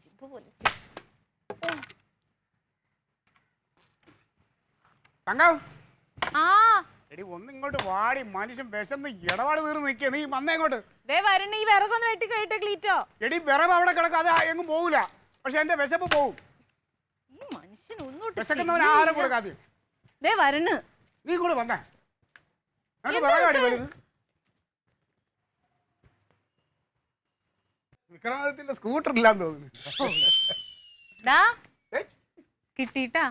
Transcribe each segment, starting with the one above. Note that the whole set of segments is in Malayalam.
പരിപ്പ് പോലെ. തങ്കം ആ എടി ഒന്നിങ്ങോട്ട് വാടി, മനുഷ്യൻ വിശന്ന് ഇടപാട് തീർന്ന് നിൽക്കുക. നീ വന്നേ ഇങ്ങോട്ട്. ദേ വരണ ഈ വിറകൊന്ന് വെട്ടി കഴിട്ടെ ക്ലീറ്റോ. എടി വിറവ് അവിടെ കിടക്കാതെ എങ്ങും പോകില്ല, പക്ഷെ എന്റെ വിശപ്പ് പോവും. ഈ മനുഷ്യൻ ഒന്നോട്ട് വിശക്കുന്നവന് ആഹാരം കൊടുക്കാതെ. ദേ വരണ്. നീ ഇങ്ങോട്ട് വന്നേ. വിറകാടി വലുത്. വിക്രമാദിത്യന്റെ സ്കൂട്ടർ ഇല്ലാന്ന് തോന്നുന്നു. കിട്ടിട്ടാ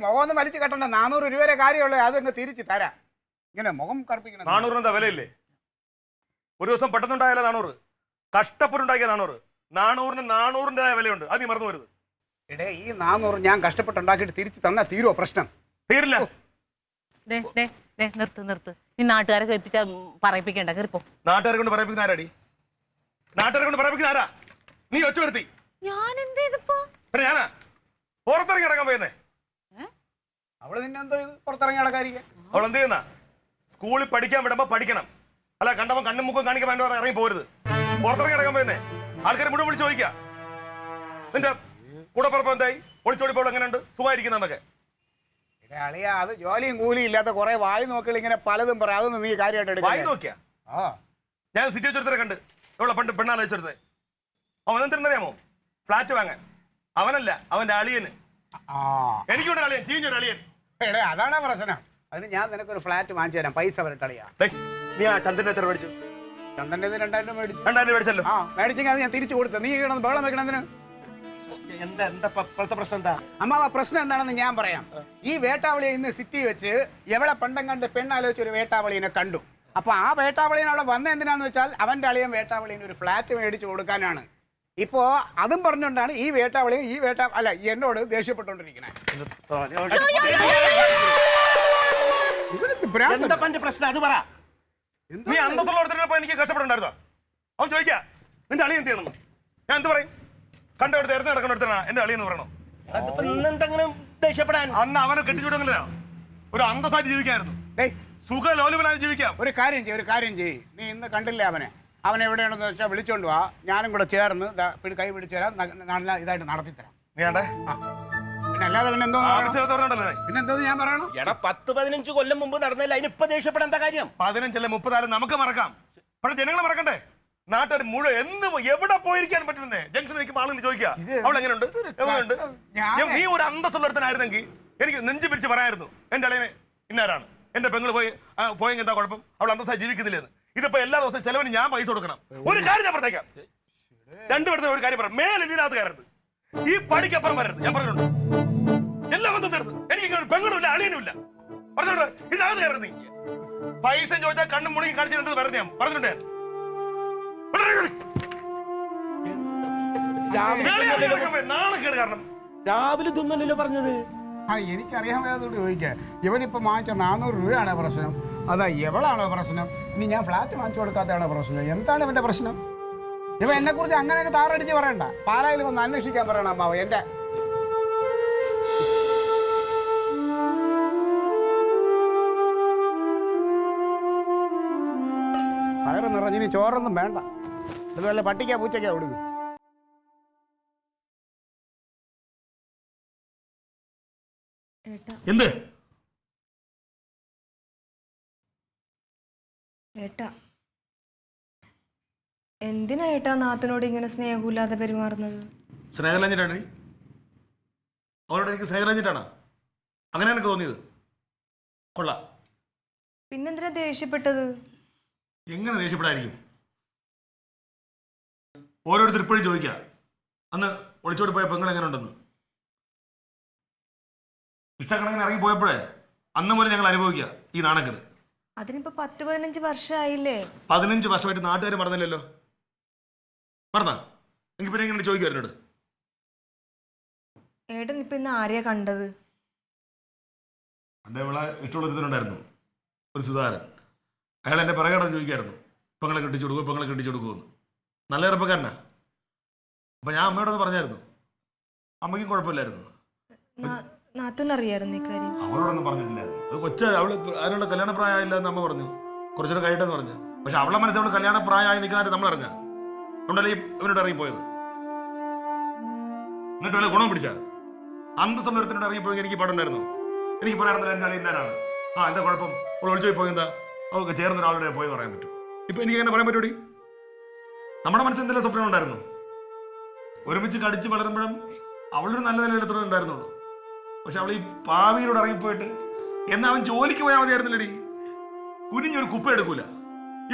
മുഖം ഒന്ന് വലിച്ചു കെട്ടണ്ട. 400 രൂപ കാര്യമുള്ളൂ, അതങ്ങ് തിരിച്ച് തരാം. ഇങ്ങനെ മുഖം കറുപ്പിക്കണം. 400 വിലയില്ലേ? ഒരു ദിവസം പെട്ടെന്നുണ്ടായാലോ 400, കഷ്ടപ്പെട്ടുണ്ടാക്കിയ 400. 400-ന്റെ വിലയുണ്ട്, അത് നീ മറന്നു വരുത്. ഈ 400 ഞാൻ കഷ്ടപ്പെട്ടുണ്ടാക്കിയിട്ട് തിരിച്ച് തന്നാ തീരുവോ പ്രശ്നം? തീരില്ല. നിർത്ത്. ഈ നാട്ടുകാരെ കേൾപ്പിച്ചാ പറയിപ്പിക്കണ്ട. കയറിപ്പോ. നാട്ടുകാരെ കൊണ്ട് പറയിപ്പിക്കുന്ന ആരാടി? നാട്ടുകാരെ കൊണ്ട് പറയിപ്പിക്കുന്ന ആരാ? നീ ഒറ്റ വരുത്തി. ഞാൻ എന്ത് ചെയ്തപ്പോ? ഞാനാ പുറത്തിറങ്ങി കിടക്കാൻ പോയെന്നേ. അവള് നിന്നെ എന്തോ ഇത് പുറത്തിറങ്ങി കിടക്കാതിരിക്കാൻ? അവൾ എന്ത് ചെയ്യുന്ന? സ്കൂളിൽ പഠിക്കാൻ വിടുമ്പോ പഠിക്കണം, അല്ല കണ്ടപ്പോ കണ്ണും മുഖം കാണിക്കാൻ വേണ്ടി ഇറങ്ങി പോരുത്. പുറത്തിറങ്ങി കിടക്കാൻ പോയെന്നേ. ആൾക്കാർ മുഴുവൻ വിളിച്ച് ചോദിക്കുക, നിന്റെ കൂടെ പുറപ്പം എന്തായി, ഒളിച്ചോടിപ്പോൾ എങ്ങനെയുണ്ട്, സുഖമായിരിക്കുന്നതൊക്കെ. അളിയാ, അത് ജോലിയും കൂലിയും ഇല്ലാത്ത കുറെ വായി നോക്കികൾ ഇങ്ങനെ പലതും പറയാം. അതൊന്നും നീ കാര്യമായിട്ട് വായി നോക്കിയാ? ഞാൻ സിറ്റി വെച്ചെടുത്തരെ കണ്ട് എവിടെ പണ്ട് പെണ്ണാലോചിച്ചെടുത്തേ. അവൻ എന്തിനറിയാമോ? ഫ്ലാറ്റ് വാങ്ങാൻ. അവനല്ല, അവന്റെ അളിയന്. എനിക്കൂടെ അളിയൻ, ചീഞ്ഞൊരു അളിയൻ. അതാണ് പ്രശ്നം. അതിന് ഞാൻ നിനക്കൊരു ഫ്ലാറ്റ് വാങ്ങിച്ചു തരാം, പൈസ വരട്ടെ അളിയാ. നീ ആ ചന്ദ്രന്റെ എത്ര മേടിച്ചു? ചന്ദ്രന്റെ 2000 രൂപ മേടിച്ചു. 2000 മേടിച്ചല്ലോ. മേടിച്ചെങ്കിൽ അത് ഞാൻ തിരിച്ചു കൊടുത്തു. നീ കിടന്ന് ബഹളം വെക്കണതിന് അമ്മാവ പ്രശ്നം എന്താണെന്ന് ഞാൻ പറയാം. ഈ വേട്ടാവളിയെ ഇന്ന് സിറ്റി വെച്ച് എവിടെ പണ്ടം കണ്ട് പെണ്ണാലോചിച്ച് ഒരു വേട്ടാവളിനെ കണ്ടു. അപ്പൊ ആ വേട്ടാവളിനെ അവിടെ വന്ന എന്തിനാന്ന് വെച്ചാൽ അവന്റെ അളിയൻ വേട്ടാവളിന് ഒരു ഫ്ലാറ്റ് മേടിച്ചു കൊടുക്കാനാണ്. ഇപ്പോ അതും പറഞ്ഞുകൊണ്ടാണ് ഈ വേട്ടാവളിയും എന്നോട് ദേഷ്യപ്പെട്ടുകൊണ്ടിരിക്കണേ. നീ അന്തസ്സുള്ളപ്പോ എനിക്ക് കഷ്ടപ്പെട്ടുണ്ടായിരുന്നോ? അവൻ ചോദിക്കാ നിന്റെ അളിയൻ എന്ത് ചെയ്യണമെന്ന്. ഞാൻ എന്ത് പറയും? കണ്ടെടുത്ത് എറിഞ്ഞ് നടക്കണെടുത്താണ് എന്റെ അളിയെന്ന് പറയണം. അന്ന് അവനെ കെട്ടിച്ചുവിടുന്നില്ല, ഒരു അന്തസ്സായിട്ട് ജീവിക്കായിരുന്നു, സുഖലോലുപനായി ജീവിക്കാം. ഒരു കാര്യം ചെയ്യ്. നീ ഇന്ന് കണ്ടില്ലേ അവൻ എവിടെയാണെന്ന് വെച്ചാൽ വിളിച്ചോണ്ട് വാ. ഞാനും കൂടെ ചേർന്ന് കൈ പിടിച്ചു തരാം, നല്ല ഇതായിട്ട് നടത്തി തരാം. നീണ്ടേ പിന്നെ അല്ലാതെ പിന്നെന്തോ ഞാൻ പറയണം. 10-15 കൊല്ലം മുമ്പ് നടന്നില്ല, അതിനിപ്പോ ദേഷ്യപ്പെടാൻ എന്താ കാര്യം? 15 30 നമുക്ക് മറക്കാം, പക്ഷെ ജനങ്ങൾ മറക്കണ്ടേ? നാട്ടുകാർ മുഴുവൻ എവിടെ പോയിരിക്കാൻ പറ്റുന്നേ? ജംഗ്ഷനിൽ നിൽക്കുമ്പോൾ ആളുകൾ ചോദിക്കുക അവൾ എങ്ങനെയുണ്ട്, എങ്ങനെയുണ്ട്. നീ ഒരു അന്തസ്സുള്ളടത്തനായിരുന്നെങ്കിൽ എനിക്ക് നെഞ്ചു പിരിച്ച് പറയായിരുന്നു എന്റെ അളിയനെ ഇന്നാരാണ്, എന്റെ പെങ്ങൾ പോയെങ്കിൽ എന്താ കുഴപ്പം, അവൾ അന്തസ്സായി ജീവിക്കുന്നില്ലെന്ന്. ഇതിപ്പോ എല്ലാ ദിവസവും ചെലവിന് ഞാൻ പൈസ കൊടുക്കണം. ഒരു കാര്യം ഞാൻ പറഞ്ഞേക്കാം, രണ്ടുപേരുടെ ഒരു കാര്യം പറയാം, മേലെ ഇതിനകത്ത് കയറരുത്, ഈ പടിക്കപ്പുറം വരരുത്. ഞാൻ പറഞ്ഞിട്ടുണ്ട് എല്ലാം ബന്ധം തരുന്നത്. എനിക്ക് ഇങ്ങനെ ഒരു പെങ്ങളും ഇല്ല, അളിയനും ഇല്ല. പറഞ്ഞിട്ടുണ്ട് ഇതിനകത്ത് കയറരുത്. നീ പൈസ ചോദിച്ചാൽ കണ്ണും മുടങ്ങി കാണിച്ചിട്ടുണ്ട് വരുന്നത്. ഞാൻ പറഞ്ഞിട്ടുണ്ട്. രാവിലെ തിന്നല്ലോ പറഞ്ഞത്. എനിക്കറിയാൻ വേദത്തോട് ചോദിക്കുക. ഇവനിപ്പോ വാങ്ങിച്ച 400 രൂപയാണോ പ്രശ്നം, അതാ എവളാണോ പ്രശ്നം, ഇനി ഞാൻ ഫ്ലാറ്റ് വാങ്ങിച്ചു കൊടുക്കാത്തതാണോ പ്രശ്നം? എന്താണ് ഇവന്റെ പ്രശ്നം? ഇവ എന്നെ കുറിച്ച് അങ്ങനെയൊക്കെ താറടിച്ച് പറയണ്ട. പാലായിൽ വന്ന് അന്വേഷിക്കാൻ പറയണം അമ്മാവ. എന്റെ വയറ് നിറഞ്ഞിനി ചോറൊന്നും വേണ്ട. അതുപോലെ പട്ടിക്കാ പൂച്ചയ്ക്കാ കൊടുക്കും. എന്ത് ഏട്ടാ, എന്തിനാ ഏട്ടാ നാത്തിനോട് ഇങ്ങനെ സ്നേഹമില്ലാതെ പെരുമാറുന്നത്? സ്നേഹലഞ്ഞിട്ടാണ് അവരോട് എനിക്ക് സ്നേഹലഞ്ഞിട്ടാണ് അങ്ങനെ എനിക്ക് തോന്നിയത്. കൊള്ളാം. പിന്നെന്തിനാ ദേഷ്യപ്പെട്ടത്? എങ്ങനെ ദേഷ്യപ്പെടായിരിക്കും? ഓരോരുത്തർ ഇപ്പോഴും ചോദിക്കുക അന്ന് ഒളിച്ചോടി പോയ പെങ്ങൾ എങ്ങനെ ഉണ്ടെന്ന്. ഇഷ്ടക്കണക്കിന് ഇറങ്ങി പോയപ്പോഴേ അന്ന് മുതൽ ഞങ്ങൾ അനുഭവിക്കുക ഈ നാണക്കേട്. അതിനിപ്പോ 10-15 വർഷമായില്ലേ? 15 വർഷമായിട്ട് നാട്ടുകാർ മറന്നില്ലല്ലോ. മറന്നാ എങ്കിൽ പിന്നെ ഇങ്ങനെ ചോദിക്കുക എന്നോട്. ഏട്ടൻ ഇപ്പൊ ഇന്ന് ആരെയാ കണ്ടത്? എൻ്റെ ഇവളെ ഇഷ്ടമുള്ള ഇതിനുണ്ടായിരുന്നു ഒരു സുധാകരൻ. അയാൾ എൻ്റെ പിറകെ ചോദിക്കായിരുന്നു പെങ്ങളെ കെട്ടിച്ചു കൊടുക്കുമെന്ന്. നല്ല ചെറുപ്പക്കാരനാ. അപ്പൊ ഞാൻ അമ്മയോടൊന്ന് പറഞ്ഞായിരുന്നു, അമ്മയ്ക്കും കുഴപ്പമില്ലായിരുന്നു. നാത്തൂനറിയായിരുന്നു ഈ കാര്യം? അവളോടൊന്നും പറഞ്ഞിട്ടില്ലായിരുന്നു. അത് അവള് അതിനുള്ള കല്യാണ പ്രായമായില്ല എന്ന് അമ്മ പറഞ്ഞു, കുറച്ചുകൂടെ കഴിയട്ടെന്ന് പറഞ്ഞു. പക്ഷെ അവളെ മനസ്സിൽ അവള് കല്യാണ പ്രായമായി നിൽക്കാനായിട്ട് നമ്മൾ അറിഞ്ഞ അതുകൊണ്ടല്ലേ ഇവനോട് ഇറങ്ങിപ്പോയത്. എന്നിട്ട് വല്ല ഗുണം പിടിച്ചാ അന്തസ്സുള്ള ഒരുത്തിനോട് ഇറങ്ങിപ്പോയി എനിക്ക് പാടുണ്ടായിരുന്നു. എനിക്ക് പറയാറുന്നില്ല എന്റെ അളിയൻ ഞാനാണ്. എന്താ കുഴപ്പം? അവൾ ഒളിച്ചു പോയി എന്താ? അവൾക്ക് ചേർന്ന ഒരാളുടെ പോയെന്ന് പറയാൻ പറ്റും. ഇപ്പൊ എനിക്ക് എങ്ങനെ പറയാൻ പറ്റൂടി? നമ്മുടെ മനസ്സിൽ എന്തെല്ലാം സ്വപ്നം ഉണ്ടായിരുന്നു? ഒരുമിച്ച് കടിച്ച് വളരുമ്പോഴും അവളൊരു നല്ല നിലയിലെത്തുന്നുണ്ടായിരുന്നുള്ളൂ. പക്ഷെ അവൾ ഈ പാവിയിലൂടെ ഇറങ്ങിപ്പോയിട്ട് എന്നാ അവൻ ജോലിക്ക് പോയാൽ മതിയായിരുന്നില്ലടി. കുനിഞ്ഞൊരു കുപ്പ എടുക്കൂല.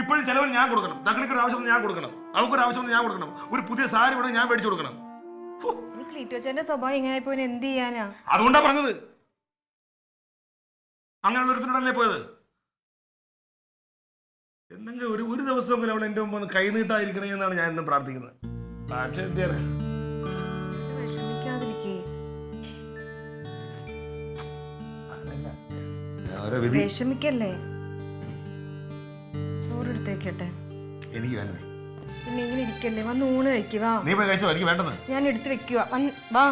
ഇപ്പോഴും ചിലവർ ഞാൻ കൊടുക്കണം. തകളിക്കൊരു ആവശ്യം ഞാൻ കൊടുക്കണം. അവൾക്കൊരു ആവശ്യം ഞാൻ കൊടുക്കണം. ഒരു പുതിയ സാരി വേണമെങ്കിൽ ഞാൻ മേടിച്ചു കൊടുക്കണം. ക്ലീറ്റോച്ചന്റെ സ്വഭാവം ഇങ്ങനെ പോയി എന്ത് ചെയ്യാനാ? അതുകൊണ്ടാ പറഞ്ഞത്. അങ്ങനെയുള്ള ഒരുത്തിനോടല്ലേ പോയത്. എന്തെങ്കിലും ഒരു ദിവസമെങ്കിലും അവൾ എന്റെ മുമ്പ് ഒന്ന് കൈനീട്ടായിരിക്കണേ എന്നാണ് ഞാൻ എന്നും പ്രാർത്ഥിക്കുന്നത്. പക്ഷേ എന്തിനാ വിഷമിക്കാതിരിക്കേ. വിഷമിക്കല്ലേ. ചോറെടുത്തേക്കട്ടെ. എനിക്ക് വേണ്ടേ. പിന്നെ ഇങ്ങനെ ഇരിക്കല്ലേ, വന്ന് ഊണ് കഴിക്കുക. നീ പോയി കഴിച്ചോ? എനിക്ക് വേണ്ടത് ഞാൻ എടുത്ത് വെക്കുക. വാ.